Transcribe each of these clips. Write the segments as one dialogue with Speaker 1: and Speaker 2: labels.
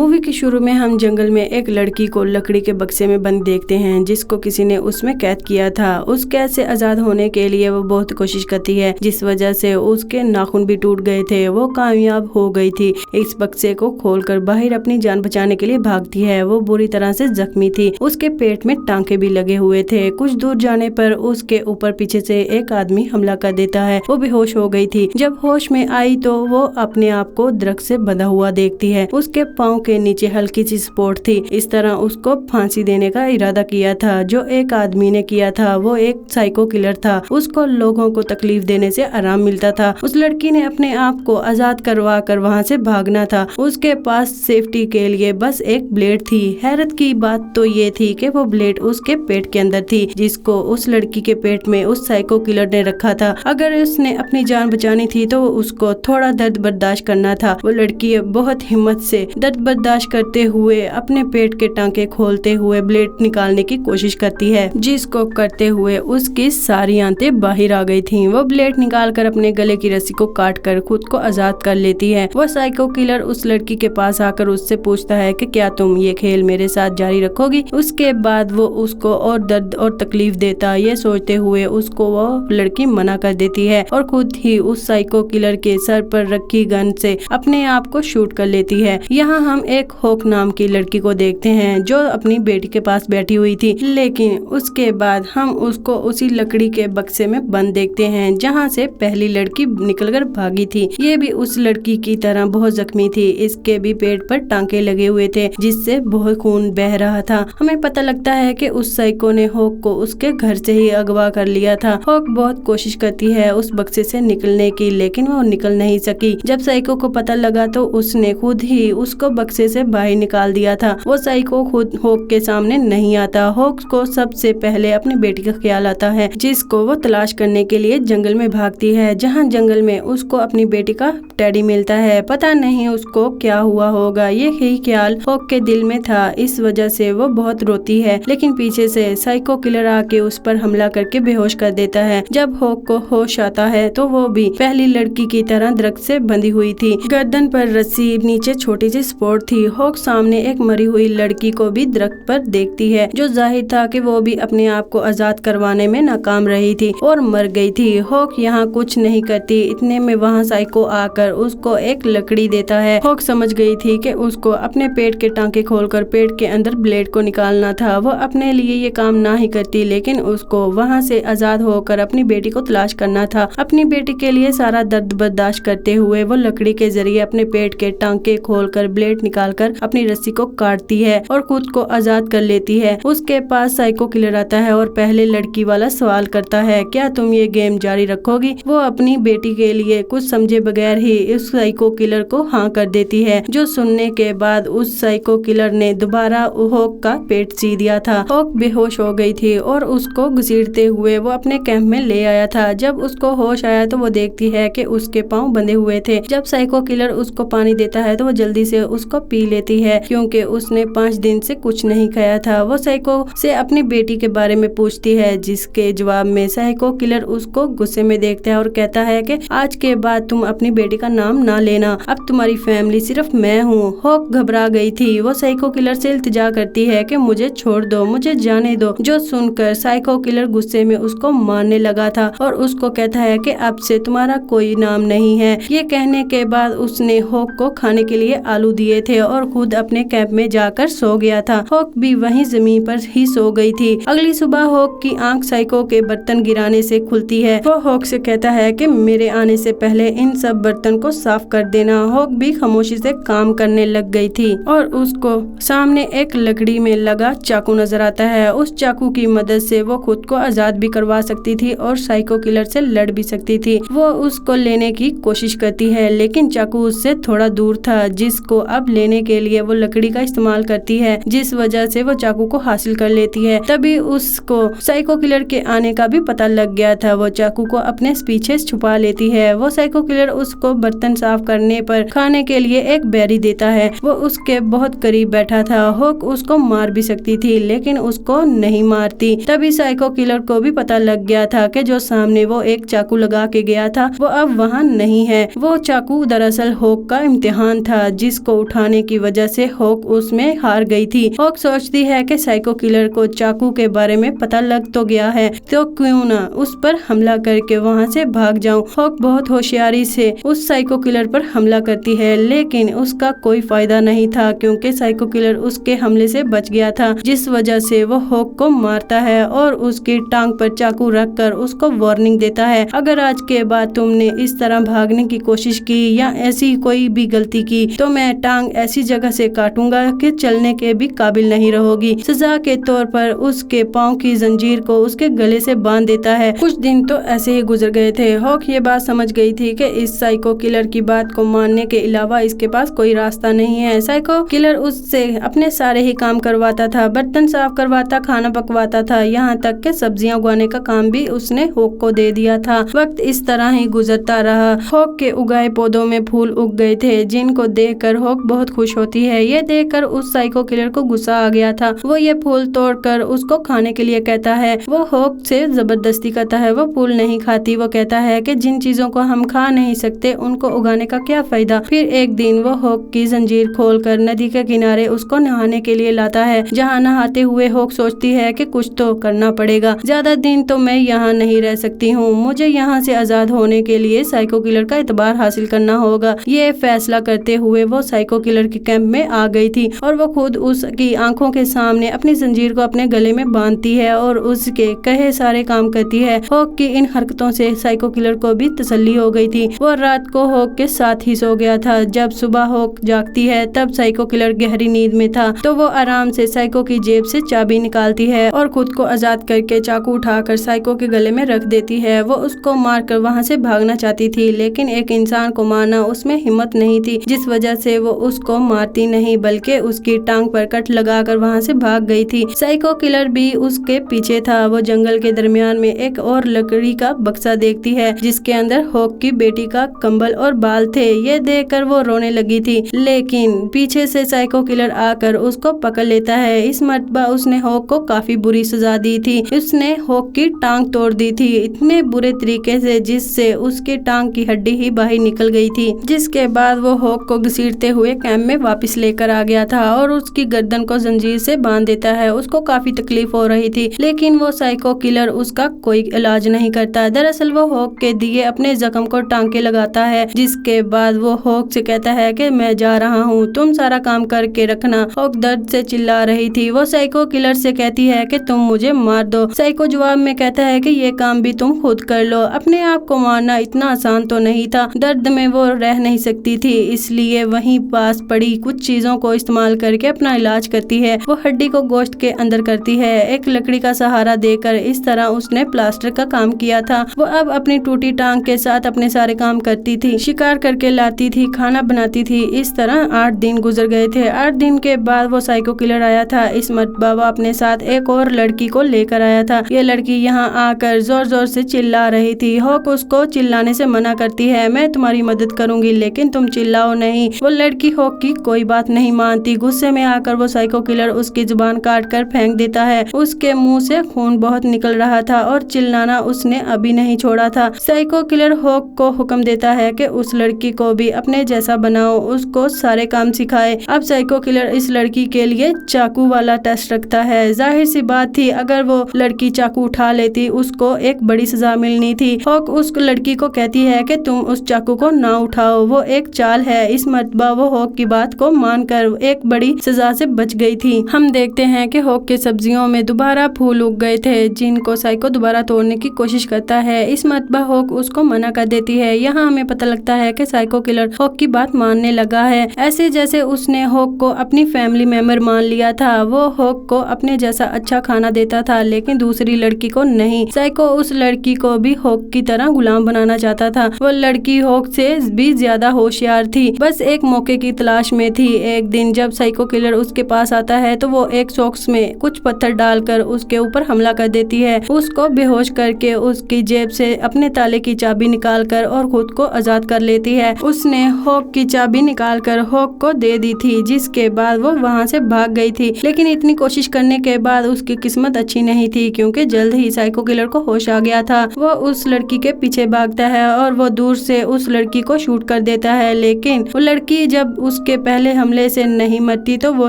Speaker 1: Movie के शुरू में हम जंगल में एक लड़की को लकड़ी के बक्से में बंद देखते हैं, जिसको किसी ने उसमें कैद किया था। उस कैद से आजाद होने के लिए वो बहुत कोशिश करती है, जिस वजह से उसके नाखून भी टूट गए थे। वो कामयाब हो गई थी। इस बक्से को खोलकर बाहर अपनी जान बचाने के लिए भागती है। वो बुरी तरह से जख्मी थी, उसके पेट में टांके भी लगे हुए थे। कुछ दूर जाने पर उसके ऊपर पीछे से एक आदमी हमला कर देता है। वो बेहोश हो गई थी। जब होश में आई तो वो अपने आप को दरख्त से बंधा हुआ देखती है। उसके पाँव के नीचे हल्की सी स्पॉट थी। इस तरह उसको फांसी देने का इरादा किया था। जो एक आदमी ने किया था वो एक साइको किलर था। उसको लोगों को तकलीफ देने से आराम मिलता था। उस लड़की ने अपने आप को आजाद करवा कर वहाँ से भागना था। उसके पास सेफ्टी के लिए बस एक ब्लेड थी। हैरत की बात तो ये थी कि वो ब्लेड उसके पेट के अंदर थी, जिसको उस लड़की के पेट में उस साइको किलर ने रखा था। अगर उसने अपनी जान बचानी थी तो उसको थोड़ा दर्द बर्दाश्त करना था। वो लड़की बहुत हिम्मत से दर्द बर्दाश्त करते हुए अपने पेट के टांके खोलते हुए ब्लेड निकालने की कोशिश करती है, जिसको करते हुए उसकी सारी आंतें बाहर आ गई थीं। वो ब्लेड निकालकर अपने गले की रस्सी को काट कर खुद को आजाद कर लेती है। वो साइको किलर उस लड़की के पास आकर उससे पूछता है कि क्या तुम ये खेल मेरे साथ जारी रखोगी। उसके बाद वो उसको और दर्द और तकलीफ देता, ये सोचते हुए उसको वो लड़की मना कर देती है और खुद ही उस साइको किलर के सर पर रखी गन से अपने आप को शूट कर लेती है। यहाँ हम एक होक नाम की लड़की को देखते हैं जो अपनी बेटी के पास बैठी हुई थी, लेकिन उसके बाद हम उसको उसी लकड़ी के बक्से में बंद देखते हैं जहाँ से पहली लड़की निकलकर भागी थी। ये भी उस लड़की की तरह बहुत जख्मी थी। इसके भी पेट पर टांके लगे हुए थे, जिससे बहुत खून बह रहा था। हमें पता लगता है कि उस साइको ने होक को उसके घर से ही अगवा कर लिया था। होक बहुत कोशिश करती है उस बक्से से निकलने की, लेकिन वो निकल नहीं सकी। जब साइको को पता लगा तो उसने खुद ही उसको बक्से से बाहर निकाल दिया था। वो साइको खुद होक के सामने नहीं आता। होक को सबसे पहले अपनी बेटी का ख्याल आता है, जिसको वो तलाश करने के लिए जंगल में भागती है। जहाँ जंगल में उसको अपनी बेटी का टेडी मिलता है। पता नहीं उसको क्या हुआ होगा, ये ही ख्याल होक के दिल में था। इस वजह से वो बहुत रोती है, लेकिन पीछे से साइको किलर आके उस पर हमला करके बेहोश कर देता है। जब होक को होश आता है तो वो भी पहली लड़की की तरह दरख्त से बंधी हुई थी। गर्दन पर रस्सी, नीचे छोटी सी स्पॉट थी। होक सामने एक मरी हुई लड़की को भी दरख्त पर देखती है, जो जाहिर था कि वो भी अपने आप को आजाद करवाने में नाकाम रही थी और मर गई थी। होक यहाँ कुछ नहीं करती। इतने में वहाँ साइको आकर उसको एक लकड़ी देता है। होक समझ गई थी कि उसको अपने पेट के टांके खोलकर पेट के अंदर ब्लेड को निकालना था। वो अपने लिए ये काम ना ही करती, लेकिन उसको वहाँ से आजाद होकर अपनी बेटी को तलाश करना था। अपनी बेटी के लिए सारा दर्द बर्दाश्त करते हुए वो लकड़ी के जरिए अपने पेट के टांके खोलकर ब्लेड निकालकर अपनी रस्सी को काटती है और खुद को आजाद कर लेती है। उसके पास साइको किलर आता है और पहले लड़की वाला सवाल करता है, क्या तुम ये गेम जारी रखोगी। वो अपनी बेटी के लिए कुछ समझे बगैर ही उस साइको किलर को हाँ कर देती है, जो सुनने के बाद उस साइको किलर ने दोबारा होक का पेट सी दिया था। होक बेहोश हो गई थी और उसको घसीटते हुए वो अपने कैंप में ले आया था। जब उसको होश आया तो वो देखती है कि उसके पाँव बंधे हुए थे। जब साइको किलर उसको पानी देता है तो वो जल्दी से उसको पी लेती है, क्योंकि उसने 5 दिन से कुछ नहीं खाया था। वो साइको से अपनी बेटी के बारे में पूछती है, जिसके जवाब में साइको किलर उसको गुस्से में देखता है और कहता है कि आज के बाद तुम अपनी बेटी का नाम ना लेना, अब तुम्हारी फैमिली सिर्फ मैं हूँ। होक घबरा गई थी। वो साइको किलर से इल्तिजा करती है कि मुझे छोड़ दो, मुझे जाने दो। जो सुनकर साइको किलर गुस्से में उसको मारने लगा था और उसको कहता है कि अब से तुम्हारा कोई नाम नहीं है। ये कहने के बाद उसने होक को खाने के लिए आलू दिए थे और खुद अपने कैंप में जाकर सो गया था। होक भी वहीं जमीन पर ही सो गई थी। अगली सुबह होक की आंख साइको के बर्तन गिराने से खुलती है। वो होक से कहता है कि मेरे आने से पहले इन सब बर्तन को साफ कर देना। होक भी खामोशी से काम करने लग गई थी और उसको सामने एक लकड़ी में लगा चाकू नजर आता है। उस चाकू की मदद से वो खुद को आजाद भी करवा सकती थी और साइको किलर से लड़ भी सकती थी। वो उसको लेने की कोशिश करती है, लेकिन चाकू उससे थोड़ा दूर था, जिसको अब लेने के लिए वो लकड़ी का इस्तेमाल करती है, जिस वजह से वो चाकू को हासिल कर लेती है। तभी उसको साइको किलर के आने का भी पता लग गया था। वो चाकू को अपने पीछे छुपा लेती है। वो साइको किलर उसको बर्तन साफ करने पर खाने के लिए एक बेरी देता है। वो उसके बहुत करीब बैठा था। होक उसको मार भी सकती थी, लेकिन उसको नहीं मारती। तभी साइको किलर को भी पता लग गया था कि जो सामने वो एक चाकू लगा के गया था वो अब वहाँ नहीं है। वो चाकू दरअसल होक का इम्तिहान था, जिसको उठाने जाने की वजह से हॉक उसमें हार गई थी। हॉक सोचती है कि साइको किलर को चाकू के बारे में पता लग तो गया है, तो क्यों ना उस पर हमला करके वहाँ से भाग जाऊं। हॉक बहुत होशियारी से उस साइको किलर पर हमला करती है, लेकिन उसका कोई फायदा नहीं था क्योंकि साइको किलर उसके हमले से बच गया था, जिस वजह से वो हॉक को मारता है और उसकी टांग पर चाकू रखकर उसको वार्निंग देता है, अगर आज के बाद तुमने इस तरह भागने की कोशिश की या ऐसी कोई भी गलती की तो मैं टांग ऐसी जगह से काटूंगा कि चलने के भी काबिल नहीं रहोगी। सजा के तौर पर उसके पाँव की जंजीर को उसके गले से बांध देता है। कुछ दिन तो ऐसे ही गुजर गए थे। हॉक ये बात समझ गई थी कि इस साइको किलर की बात को मानने के अलावा इसके पास कोई रास्ता नहीं है। साइको किलर उससे अपने सारे ही काम करवाता था, बर्तन साफ करवाता, खाना पकवाता था, यहाँ तक कि सब्जियां उगाने का काम भी उसने हॉक को दे दिया था। वक्त इस तरह ही गुजरता रहा। हॉक के उगाए पौधों में फूल उग गए थे, जिनको देखकर हॉक बहुत खुश होती है। ये देखकर उस साइको किलर को गुस्सा आ गया था। वो ये फूल तोड़कर उसको खाने के लिए कहता है। वो हॉक से जबरदस्ती करता है। वो फूल नहीं खाती। वो कहता है कि जिन चीजों को हम खा नहीं सकते उनको उगाने का क्या फायदा। फिर एक दिन वो हॉक की जंजीर खोलकर नदी के किनारे उसको नहाने के लिए लाता है, जहाँ नहाते हुए हॉक सोचती है कि कुछ तो करना पड़ेगा, ज्यादा दिन तो मैं यहाँ नहीं रह सकती हूँ, मुझे यहाँ से आजाद होने के लिए साइको किलर का एतबार हासिल करना होगा। ये फैसला करते हुए वो साइको किलर के कैंप में आ गई थी और वो खुद उसकी आंखों के सामने अपनी जंजीर को अपने गले में बांधती है और उसके कहे सारे काम करती है। हॉक की इन हरकतों से साइको किलर को भी तसल्ली हो गई थी। वो रात को हॉक के साथ ही सो गया था। जब सुबह हॉक जागती है तब साइको किलर गहरी नींद में था, तो वो आराम से साइको की जेब से चाबी निकालती है और खुद को आजाद करके चाकू उठाकर साइको के गले में रख देती है। वो उसको मारकर वहाँ से भागना चाहती थी, लेकिन एक इंसान को मारना उसमें हिम्मत नहीं थी, जिस वजह से वो उसको मारती नहीं बल्कि उसकी टांग पर कट लगाकर वहाँ से भाग गई थी। साइको किलर भी उसके पीछे था। वो जंगल के दरमियान में एक और लकड़ी का बक्सा देखती है, जिसके अंदर हॉक की बेटी का कंबल और बाल थे। ये देखकर वो रोने लगी थी, लेकिन पीछे से साइको किलर आकर उसको पकड़ लेता है। इस मर्तबा उसने हॉक को काफी बुरी सजा दी थी। उसने हॉक की टांग तोड़ दी थी, इतने बुरे तरीके से जिससे उसकी टांग की हड्डी ही बाहर निकल गई थी। जिसके बाद वो हॉक को घसीटते हुए कैंप में वापस लेकर आ गया था और उसकी गर्दन को जंजीर से बांध देता है। उसको काफी तकलीफ हो रही थी, लेकिन वो साइको किलर उसका कोई इलाज नहीं करता। दरअसल वो हॉक के दिए अपने जख्म को टांके लगाता है, जिसके बाद वो हॉक से कहता है कि मैं जा रहा हूँ, तुम सारा काम करके रखना। हॉक दर्द से चिल्ला रही थी। वो साइको किलर से कहती है कि तुम मुझे मार दो। साइको जवाब में कहता है कि ये काम भी तुम खुद कर लो, अपने आप को मारना इतना आसान तो नहीं था। दर्द में वो रह नहीं सकती थी, इसलिए वहीं पास पड़ी कुछ चीजों को इस्तेमाल करके अपना इलाज करती है। वो हड्डी को गोश्त के अंदर करती है, एक लकड़ी का सहारा देकर। इस तरह उसने प्लास्टर का काम किया था। वो अब अपनी टूटी टांग के साथ अपने सारे काम करती थी, शिकार करके लाती थी, खाना बनाती थी। इस तरह 8 दिन गुजर गए थे। 8 दिन के बाद वो साइको किलर आया था। इस मर्तबा वो अपने साथ एक और लड़की को लेकर आया था। ये लड़की यहाँ आकर जोर जोर से चिल्ला रही थी। हॉक उसको चिल्लाने से मना करती है, मैं तुम्हारी मदद करूंगी लेकिन तुम चिल्लाओ नहीं। वो लड़की हॉक की कोई बात नहीं मानती। गुस्से में आकर वो साइको किलर उसकी जुबान काट कर फेंक देता है। उसके मुंह से खून बहुत निकल रहा था और चिल्लाना उसने अभी नहीं छोड़ा था। साइको किलर हॉक को हुक्म देता है कि उस लड़की को भी अपने जैसा बनाओ, उसको सारे काम सिखाए। अब साइको किलर इस लड़की के लिए चाकू वाला टेस्ट रखता है। जाहिर सी बात थी, अगर वो लड़की चाकू उठा लेती उसको एक बड़ी सजा मिलनी थी। हॉक उस लड़की को कहती है कि तुम उस चाकू को ना उठाओ, वो एक चाल है। इस मर्तबा वो हॉक की बात को मानकर एक बड़ी सजा से बच गई थी। हम देखते हैं कि हॉक के सब्जियों में दोबारा फूल उग गए थे, जिनको साइको दोबारा तोड़ने की कोशिश करता है। इस मर्तबा हॉक उसको मना कर देती है। यहाँ हमें पता लगता है कि साइको किलर हॉक की बात मानने लगा है, ऐसे जैसे उसने हॉक को अपनी फैमिली मेंबर मान लिया था। वो हॉक को अपने जैसा अच्छा खाना देता था, लेकिन दूसरी लड़की को नहीं। साइको उस लड़की को भी हॉक की तरह गुलाम बनाना चाहता था। वो लड़की हॉक से भी ज्यादा होशियार थी, बस एक मौके की तलाश में थी। एक दिन जब साइको किलर उसके पास आता है तो वो एक सॉक्स में कुछ पत्थर डालकर उसके ऊपर हमला कर देती है। उसको बेहोश करके उसकी जेब से अपने ताले की चाबी निकालकर और खुद को आजाद कर लेती है। उसने हॉक की चाबी निकालकर हॉक को दे दी थी, जिसके बाद वो वहाँ से भाग गई थी। लेकिन इतनी कोशिश करने के बाद उसकी किस्मत अच्छी नहीं थी, क्योंकि जल्द ही साइको किलर को होश आ गया था। वो उस लड़की के पीछे भागता है और वो दूर से उस लड़की को शूट कर देता है, लेकिन वो लड़की जब उस उसके पहले हमले से नहीं मरती तो वो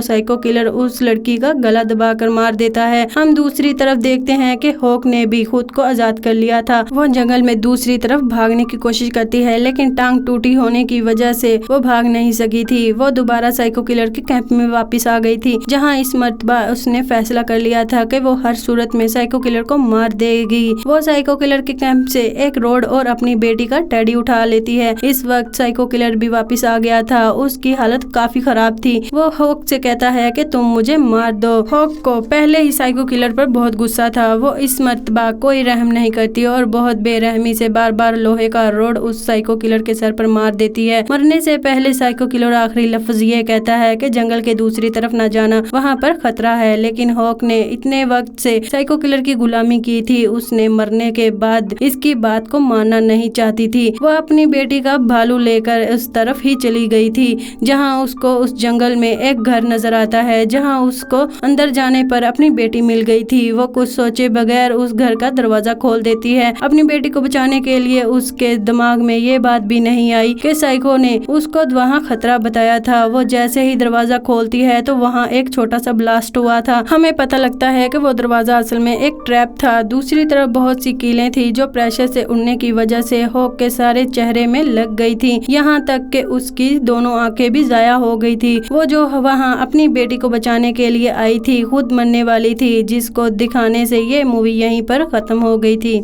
Speaker 1: साइको किलर उस लड़की का गला दबाकर मार देता है। हम दूसरी तरफ देखते हैं कि हॉक ने भी खुद को आजाद कर लिया था। वो जंगल में दूसरी तरफ भागने की कोशिश करती है, लेकिन टांग टूटी होने की वजह से वो भाग नहीं सकी थी। वो दोबारा साइको किलर के कैंप में वापस आ गई थी, जहाँ इस मर्तबा उसने फैसला कर लिया था कि वो हर सूरत में साइको किलर को मार देगी। वो साइको किलर के कैंप से एक रोड और अपनी बेटी का टेडी उठा लेती है। इस वक्त साइको किलर भी वापस आ गया था। उसकी हालत काफी खराब थी। वो हॉक से कहता है कि तुम मुझे मार दो। हॉक को पहले ही साइको किलर पर बहुत गुस्सा था। वो इस मर्तबा कोई रहम नहीं करती और बहुत बेरहमी से बार बार लोहे का रोड उस साइको किलर के सर पर मार देती है। मरने से पहले साइको किलर आखिरी लफ्ज ये कहता है कि जंगल के दूसरी तरफ न जाना, वहाँ पर खतरा है। लेकिन हॉक ने इतने वक्त से साइको किलर की गुलामी की थी, उसने मरने के बाद इसकी बात को मानना नहीं चाहती थी। वो अपनी बेटी का भालू लेकर उस तरफ ही चली गई थी, जहाँ उसको उस जंगल में एक घर नजर आता है, जहाँ उसको अंदर जाने पर अपनी बेटी मिल गई थी। वो कुछ सोचे बगैर उस घर का दरवाजा खोल देती है। अपनी बेटी को बचाने के लिए उसके दिमाग में ये बात भी नहीं आई कि साइको ने उसको वहाँ खतरा बताया था। वो जैसे ही दरवाजा खोलती है तो वहाँ एक छोटा सा ब्लास्ट हुआ था। हमें पता लगता है कि वो दरवाजा असल में एक ट्रैप था। दूसरी तरफ बहुत सी कीलें थी जो प्रेशर से उड़ने की वजह से हॉक के सारे चेहरे में लग गई थी, यहाँ तक कि उसकी दोनों आंखें भी जाया हो गई थी। वो जो वहाँ अपनी बेटी को बचाने के लिए आई थी खुद मरने वाली थी, जिसको दिखाने से ये मूवी यहीं पर खत्म हो गई थी।